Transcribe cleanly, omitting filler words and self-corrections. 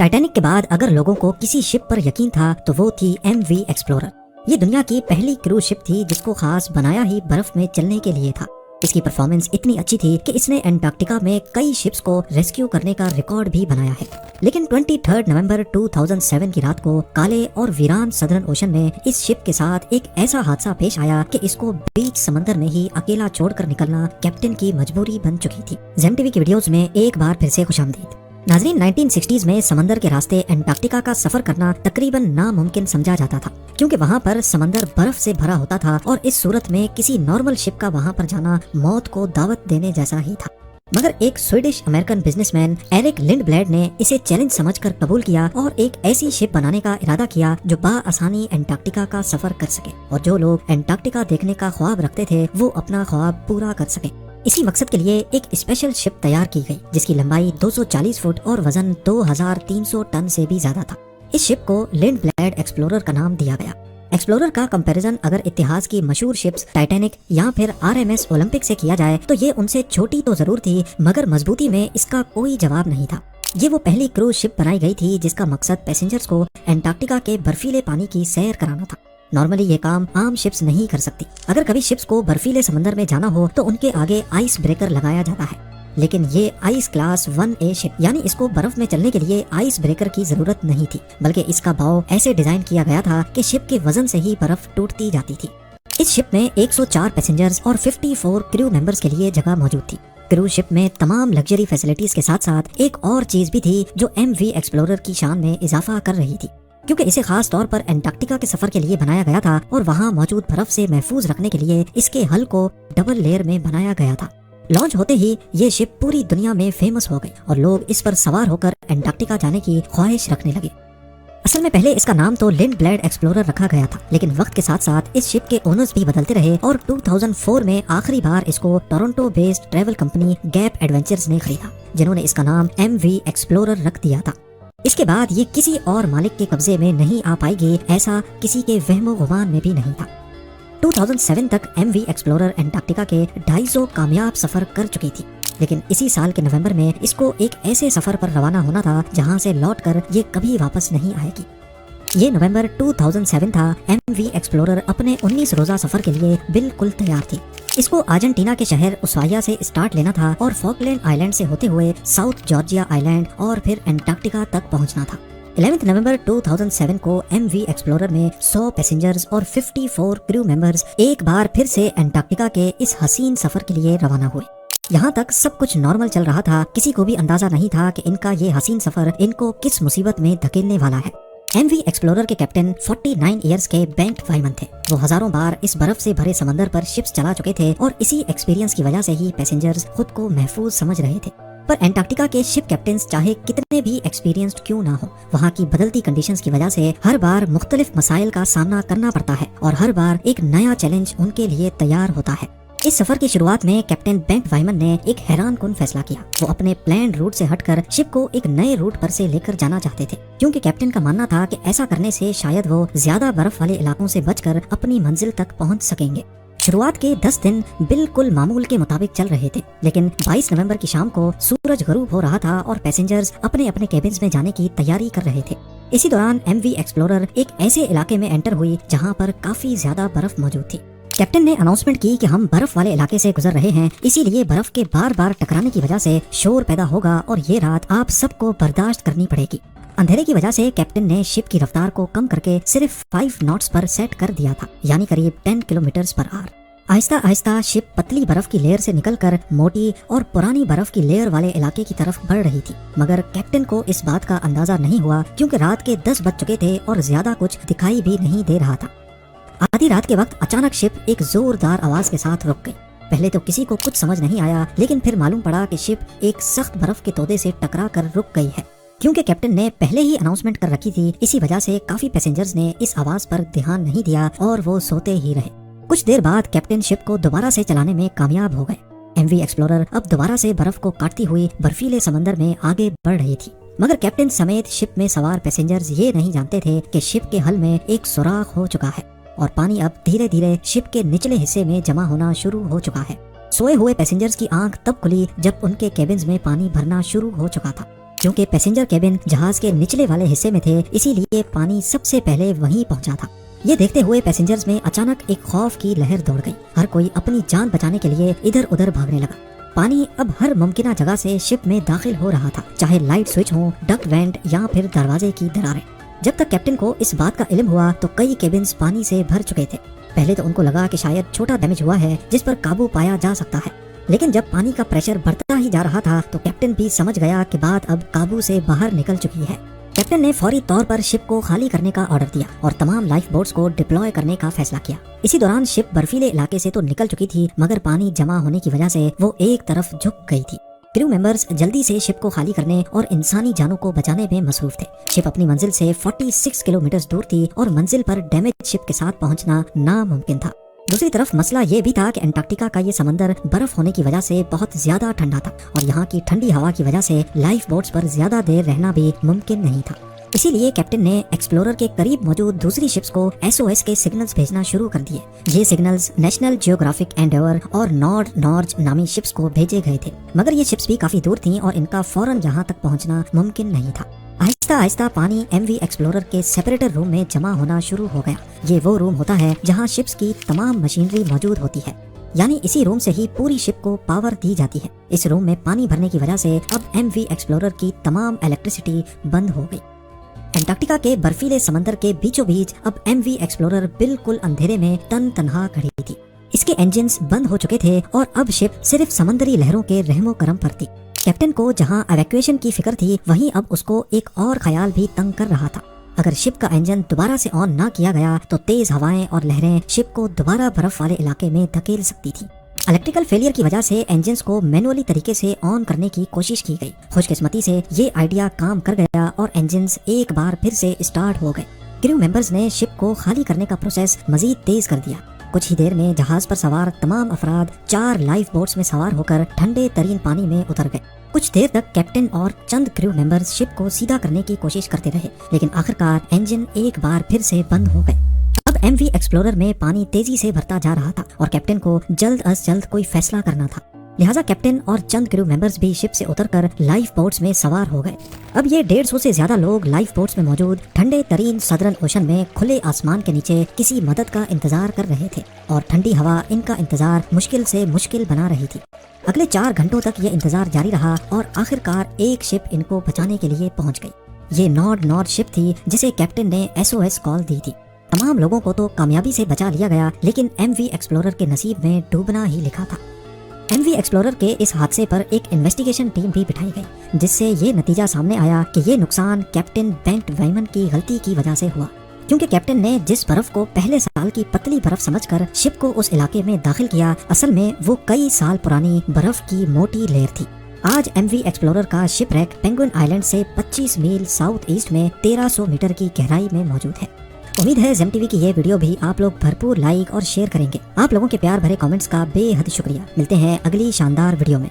Titanic के बाद अगर लोगों को किसी शिप पर यकीन था तो वो थी MV एक्सप्लोरर। ये दुनिया की पहली क्रूज शिप थी जिसको खास बनाया ही बर्फ में चलने के लिए था। इसकी परफॉर्मेंस इतनी अच्छी थी कि इसने एंटार्क्टिका में कई शिप्स को रेस्क्यू करने का रिकॉर्ड भी बनाया है। लेकिन 23 नवंबर 2007 की रात को काले और वीरान सदर्न ओशन में इस शिप के साथ एक ऐसा हादसा पेश आया कि इसको बीच समंदर में ही अकेला छोड़कर निकलना कैप्टन की मजबूरी बन चुकी थी। जेम टीवी की वीडियोस में एक बार फिर से खुशामदीद। नाजरीन, 1960s में समंदर के रास्ते एंटार्क्टिका का सफर करना तकरीबन नामुमकिन समझा जाता था, क्योंकि वहाँ पर समंदर बर्फ से भरा होता था और इस सूरत में किसी नॉर्मल शिप का वहाँ पर जाना मौत को दावत देने जैसा ही था। मगर एक स्वीडिश अमेरिकन बिजनेसमैन एरिक लिंडब्लेड ने इसे चैलेंज समझकर कबूल किया और एक ऐसी शिप बनाने का इरादा किया जो बाआसानी एंटार्क्टिका का सफर कर सके और जो लोग एंटार्क्टिका देखने का ख्वाब रखते थे वो अपना ख्वाब पूरा कर सके। इसी मकसद के लिए एक स्पेशल शिप तैयार की गई जिसकी लंबाई 240 फुट और वजन 2300 टन से भी ज्यादा था। इस शिप को लिंडब्लेड एक्सप्लोरर का नाम दिया गया। एक्सप्लोरर का कंपैरिजन अगर इतिहास की मशहूर शिप्स टाइटैनिक या फिर RMS ओलंपिक से किया जाए तो ये उनसे छोटी तो जरूर थी, मगर मजबूती में इसका कोई जवाब नहीं था। ये वो पहली क्रूज शिप बनाई गई थी जिसका मकसद पैसेंजर्स को एंटार्क्टिका के बर्फीले पानी की सैर कराना था। नॉर्मली ये काम आम शिप्स नहीं कर सकती। अगर कभी शिप्स को बर्फीले समंदर में जाना हो तो उनके आगे आइस ब्रेकर लगाया जाता है, लेकिन ये आइस क्लास 1A शिप यानी इसको बर्फ में चलने के लिए आइस ब्रेकर की जरूरत नहीं थी, बल्कि इसका बाव ऐसे डिजाइन किया गया था कि शिप के वजन से ही बर्फ टूटती जाती थी। इस शिप में 104 पैसेंजर्स और 54 क्रू मेंबर्स के लिए जगह मौजूद थी। क्रूज शिप में तमाम लग्जरी फैसिलिटीज के साथ साथ एक और चीज भी थी जो MV एक्सप्लोरर की शान में इजाफा कर रही थी, क्योंकि इसे खास तौर पर एंटार्क्टिका के सफर के लिए बनाया गया था और वहाँ मौजूद बर्फ से महफूज रखने के लिए इसके हल को डबल लेयर में बनाया गया था। लॉन्च होते ही ये शिप पूरी दुनिया में फेमस हो गई और लोग इस पर सवार होकर एंटार्क्टिका जाने की ख्वाहिश रखने लगे। असल में पहले इसका नाम तो लिंडब्लेड एक्सप्लोरर रखा गया था, लेकिन वक्त के साथ साथ इस शिप के ओनर्स भी बदलते रहे और 2004 में आखिरी बार इसको Toronto based travel company gap adventures ने खरीदा, जिन्होंने इसका नाम MV एक्सप्लोरर रख दिया था। इसके बाद ये किसी और मालिक के कब्जे में नहीं आ पाएगी, ऐसा किसी के वहमो गुमान में भी नहीं था। 2007 तक MV एक्सप्लोरर एंटार्क्टिका के 250 कामयाब सफर कर चुकी थी, लेकिन इसी साल के नवंबर में इसको एक ऐसे सफर पर रवाना होना था जहां से लौटकर ये कभी वापस नहीं आएगी। ये नवंबर 2007 था। MV एक्सप्लोरर अपने 19 रोजा सफर के लिए बिल्कुल तैयार थी। इसको अर्जेंटीना के शहर उसाया से स्टार्ट लेना था और फॉकलैंड आइलैंड से होते हुए साउथ जॉर्जिया आइलैंड और फिर एंटार्क्टिका तक पहुंचना था। 11 नवंबर 2007 को MV एक्सप्लोरर में 100 पैसेंजर्स और 54 क्रू मेंबर्स एक बार फिर से एंटार्क्टिका के इस हसीन सफर के लिए रवाना हुए। यहाँ तक सब कुछ नॉर्मल चल रहा था, किसी को भी अंदाजा नहीं था कि इनका ये हसीन सफर इनको किस मुसीबत में धकेलने वाला है। MV एक्सप्लोरर के कैप्टन 49 इयर्स के बेंट वाइमन थे। वो हजारों बार इस बर्फ से भरे समंदर पर शिप्स चला चुके थे और इसी एक्सपीरियंस की वजह से ही पैसेंजर्स खुद को महफूज समझ रहे थे। पर एंटार्क्टिका के शिप कैप्टन्स चाहे कितने भी एक्सपीरियंस्ड क्यों ना हो, वहाँ की बदलती कंडीशंस की वजह से हर बार मुख्तलिफ मसाइल का सामना करना पड़ता है और हर बार एक नया चैलेंज उनके लिए तैयार होता है। इस सफर की शुरुआत में कैप्टन बेंट वाइमन ने एक हैरानकुन फैसला किया। वो अपने प्लान रूट से हटकर शिप को एक नए रूट पर से लेकर जाना चाहते थे, क्योंकि कैप्टन का मानना था कि ऐसा करने से शायद वो ज्यादा बर्फ वाले इलाकों से बचकर अपनी मंजिल तक पहुंच सकेंगे। शुरुआत के 10 दिन बिल्कुल मामूल के मुताबिक चल रहे थे, लेकिन 22 नवंबर की शाम को सूरज गरूब हो रहा था और पैसेंजर्स अपने अपने केबिन्स में जाने की तैयारी कर रहे थे। इसी दौरान MV एक्सप्लोरर एक ऐसे इलाके में एंटर हुई जहाँ पर काफी ज्यादा बर्फ मौजूद थी। कैप्टन ने अनाउंसमेंट की कि हम बर्फ वाले इलाके से गुजर रहे हैं, इसीलिए बर्फ के बार बार टकराने की वजह से शोर पैदा होगा और ये रात आप सबको बर्दाश्त करनी पड़ेगी। अंधेरे की वजह से कैप्टन ने शिप की रफ्तार को कम करके सिर्फ 5 नॉट्स पर सेट कर दिया था, यानी करीब 10 kilometre per hour. Aahista Aahista ship पतली बर्फ की लेयर से निकलकर मोटी और पुरानी बर्फ की लेयर वाले इलाके की तरफ बढ़ रही थी, मगर कैप्टन को इस बात का अंदाजा नहीं हुआ, क्योंकि रात के 10 बज चुके थे और ज्यादा कुछ दिखाई भी नहीं दे रहा था। आधी रात के वक्त अचानक शिप एक जोरदार आवाज के साथ रुक गई। पहले तो किसी को कुछ समझ नहीं आया, लेकिन फिर मालूम पड़ा कि शिप एक सख्त बर्फ के तोदे से टकरा कर रुक गई है। क्योंकि कैप्टन ने पहले ही अनाउंसमेंट कर रखी थी, इसी वजह से काफी पैसेंजर्स ने इस आवाज पर ध्यान नहीं दिया और वो सोते ही रहे। कुछ देर बाद कैप्टन शिप को दोबारा से चलाने में कामयाब हो गए। MV एक्सप्लोरर अब दोबारा से बर्फ को काटती हुई बर्फीले समंदर में आगे बढ़ रही थी, मगर कैप्टन समेत शिप में सवार पैसेंजर्स ये नहीं जानते थे कि शिप के हल में एक सुराख हो चुका है और पानी अब धीरे धीरे शिप के निचले हिस्से में जमा होना शुरू हो चुका है। सोए हुए पैसेंजर्स की आंख तब खुली जब उनके केबिन्स में पानी भरना शुरू हो चुका था। क्योंकि पैसेंजर केबिन जहाज के निचले वाले हिस्से में थे, इसीलिए पानी सबसे पहले वहीं पहुंचा था। ये देखते हुए पैसेंजर्स में अचानक एक खौफ की लहर दौड़ गई। हर कोई अपनी जान बचाने के लिए इधर उधर भागने लगा। पानी अब हर मुमकिन जगह से शिप में दाखिल हो रहा था, चाहे लाइट स्विच हो, डक्ट वेंट या फिर दरवाजे की दरारें। जब तक कैप्टन को इस बात का इल्म हुआ तो कई केबिन्स पानी से भर चुके थे। पहले तो उनको लगा कि शायद छोटा डैमेज हुआ है जिस पर काबू पाया जा सकता है, लेकिन जब पानी का प्रेशर बढ़ता ही जा रहा था तो कैप्टन भी समझ गया कि बात अब काबू से बाहर निकल चुकी है। कैप्टन ने फौरी तौर पर शिप को खाली करने का ऑर्डर दिया और तमाम लाइफ बोट्स को डिप्लॉय करने का फैसला किया। इसी दौरान शिप बर्फीले इलाके से तो निकल चुकी थी, मगर पानी जमा होने की वजह से वो एक तरफ झुक गई थी। क्रू मेंबर्स जल्दी से शिप को खाली करने और इंसानी जानों को बचाने में मसरूफ थे। शिप अपनी मंजिल से 46 किलोमीटर दूर थी और मंजिल पर डैमेज शिप के साथ पहुंचना नामुमकिन था। दूसरी तरफ मसला ये भी था कि अंटार्कटिका का ये समंदर बर्फ होने की वजह से बहुत ज्यादा ठंडा था और यहाँ की ठंडी हवा की वजह से लाइफ बोट्स पर ज्यादा देर रहना भी मुमकिन नहीं था। इसीलिए कैप्टन ने एक्सप्लोरर के करीब मौजूद दूसरी शिप्स को SOS के सिग्नल्स भेजना शुरू कर दिए। ये सिग्नल्स नेशनल जियोग्राफिक एंडेवर और नॉर्ज नामी शिप्स को भेजे गए थे, मगर ये शिप्स भी काफी दूर थीं और इनका फौरन यहाँ तक पहुँचना मुमकिन नहीं था। आहिस्ता आहिस्ता पानी MV एक्सप्लोरर के सेपरेटर रूम में जमा होना शुरू हो गया। ये वो रूम होता है जहाँ शिप्स की तमाम मशीनरी मौजूद होती है, यानी इसी रूम से ही पूरी शिप को पावर दी जाती है। इस रूम में पानी भरने की वजह से अब MV एक्सप्लोरर की तमाम इलेक्ट्रिसिटी बंद हो गई। अंटार्कटिका के बर्फीले समंदर के बीचों बीच अब MV एक्सप्लोरर बिल्कुल अंधेरे में तन्हा खड़ी थी। इसके इंजन्स बंद हो चुके थे और अब शिप सिर्फ समंदरी लहरों के रहमो करम पर थी। कैप्टन को जहां इवैक्यूएशन की फिक्र थी, वहीं अब उसको एक और ख्याल भी तंग कर रहा था। अगर शिप का इंजन दोबारा से ऑन ना किया गया तो तेज हवाएं और लहरें शिप को दोबारा बर्फ वाले इलाके में धकेल सकती थी। इलेक्ट्रिकल फेलियर की वजह से इंजन्स को मैनुअली तरीके से ऑन करने की कोशिश की गई। खुशकिस्मती से ये आइडिया काम कर गया और इंजन्स एक बार फिर से स्टार्ट हो गए। क्रू मेंबर्स ने शिप को खाली करने का प्रोसेस मजीद तेज कर दिया। कुछ ही देर में जहाज पर सवार तमाम अफराद 4 लाइफ बोट्स में सवार होकर ठंडे तरीन पानी में उतर गए। कुछ देर तक कैप्टन और चंद क्रू मेंबर्स शिप को सीधा करने की कोशिश करते रहे, लेकिन आखिरकार इंजन एक बार फिर से बंद हो गए। अब MV एक्सप्लोरर में पानी तेजी से भरता जा रहा था और कैप्टन को जल्द अज जल्द कोई फैसला करना था। लिहाजा कैप्टन और चंद क्रू मेंबर्स भी शिप से उतरकर लाइफ बोट्स में सवार हो गए। अब ये 150 से ज्यादा लोग लाइफ बोट्स में मौजूद ठंडे तरीन सदर्न ओशन में खुले आसमान के नीचे किसी मदद का इंतजार कर रहे थे और ठंडी हवा इनका इंतजार मुश्किल से मुश्किल बना रही थी। अगले 4 घंटों तक ये इंतजार जारी रहा और आखिरकार एक शिप इनको बचाने के लिए पहुंच गई। ये नॉर्ज शिप थी जिसे कैप्टन ने SOS कॉल दी थी। तमाम लोगों को तो कामयाबी से बचा लिया गया, लेकिन MV एक्सप्लोरर के नसीब में डूबना ही लिखा था। MV एक्सप्लोरर के इस हादसे पर एक इन्वेस्टिगेशन टीम भी बिठाई गई, जिससे ये नतीजा सामने आया कि ये नुकसान कैप्टन बेंट वाइमन की गलती की वजह से हुआ, क्योंकि कैप्टन ने जिस बर्फ को पहले साल की पतली बर्फ समझकर शिप को उस इलाके में दाखिल किया, असल में वो कई साल पुरानी बर्फ की मोटी लेयर थी। आज MV एक्सप्लोरर का शिपरेक पेंगुइन आइलैंड से 25 मील साउथ ईस्ट में 1300 मीटर की गहराई में मौजूद है। उम्मीद है जेम टीवी की ये वीडियो भी आप लोग भरपूर लाइक और शेयर करेंगे। आप लोगों के प्यार भरे कमेंट्स का बेहद शुक्रिया। मिलते हैं अगली शानदार वीडियो में।